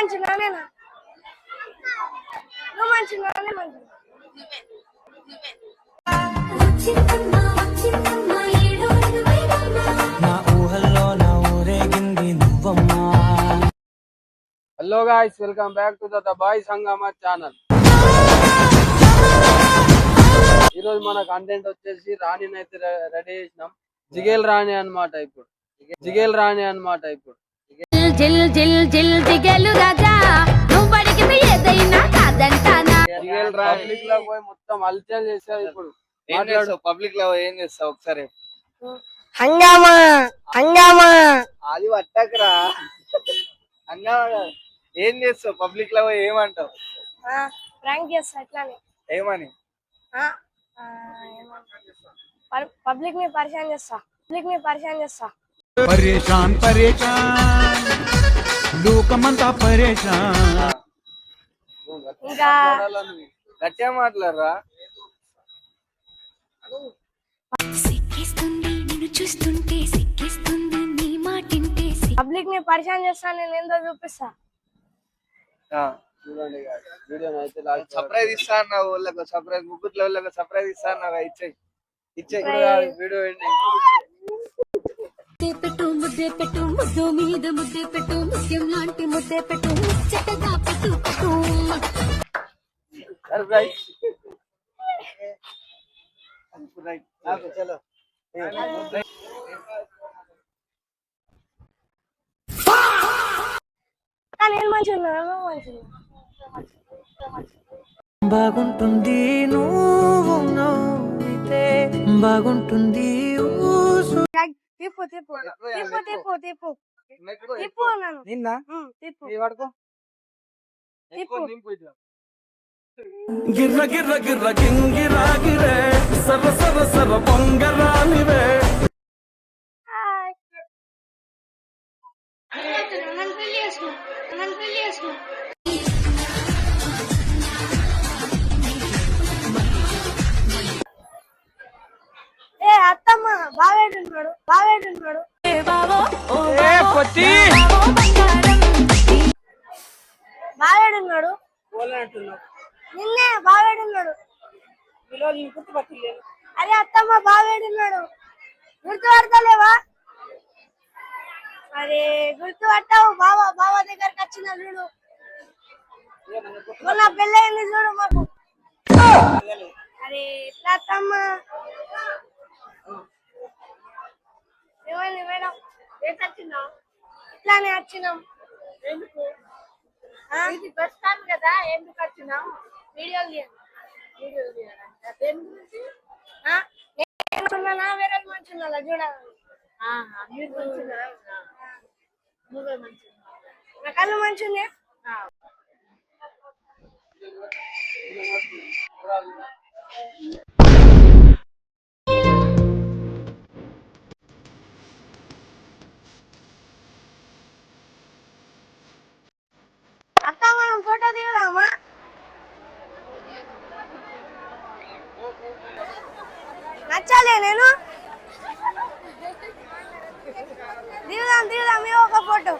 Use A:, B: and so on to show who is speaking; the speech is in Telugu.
A: మంచిగానేనా నువ్వు మంచిగానే మంచి
B: నా ఊహల్లో నా ఊరేగింది నువ్వమ్మా.
C: Hello guys, welcome back to the Boys Hungama channel. ఈరోజు మన కంటెంట్ వచ్చేసి రాణిని అయితే రెడీ చేసినాం. జిగేల్ రాణి అన్నమాట. ఇప్పుడు జిగేల్ రాణి అన్నమాట. ఇప్పుడు పబ్లిక్ లో పోయి మొత్తం అల్చల్ చేస్తారు. ఇప్పుడు
D: పబ్లిక్ లో ఏం చేస్తావు ఒకసారి?
A: హంగామా హంగామా
D: అది పట్టకరా. హంగామా ఏం చేస్తావు? పబ్లిక్ లో ఏమంటావు?
A: ప్రాంక్ చేస్తా. ఎట్లానే
D: ఏమని?
A: పబ్లిక్ ని పరిచయం చేస్తా.
B: పరేషాన్ పరేషాన్ లోకమంతా పరేషాన్.
A: ఇంకా
D: గట్టిగా మాట్లాడరా.
A: పబ్లిక్ ని పరిచయం చేస్తా. నేను ఏందో చూపిస్తా.
C: చూడండి వీడియో అయితే
D: సర్ప్రైజ్ ఇస్తా అన్నావు. వాళ్ళకి సర్ప్రైజ్, ముగ్గుట్ల వాళ్ళకి సర్ప్రైజ్ ఇస్తా అన్నావు. ఇచ్చే
C: వీడియో
E: పెట్టు ముద్దే పెట్టు ముద్దు మీద ముద్దే పెట్టు ముత్యం లాంటి ముద్దే పెట్టు ముచ్చటగా పెట్టు పెట్టు.
D: చలో
A: నేను మంచిగా
B: బాగుంటుంది నువ్వు నవ్వితే బాగుంటుంది.
A: తిప్పు అన్నాను.
D: నిన్న
A: తిప్పు
B: గిర్ర గిర్ర గిర్ర గింగిరా గిరే సర సర సర పొంగరానివే.
A: ఏ అత్తమ్మ బావేడున్నాడు. నిన్నే బావేడున్నాడు. అరే అత్తమ్మ బావేడున్నాడు. గుర్తుపడతలేవా? అరే గుర్తుపట్టావు. బావ దగ్గరకు వచ్చిన చూడు. మొన్న పెళ్ళయింది చూడు మాకు. అరే ఎట్లా అత్తమ్మ? ఏమైంది మేడం? ఇట్లానే వచ్చినాం. ఎందుకు? బస్ స్టాండ్ కదా, ఎందుకు వచ్చినాం? వీడియోలు నేను వేరే మంచిగా చూడాలి. నా కళ్ళు మంచిగా అక్క, మనం ఫోటో దిగుదామా? నచ్చాలే నేను. దిగుదాం ఒక ఫోటో.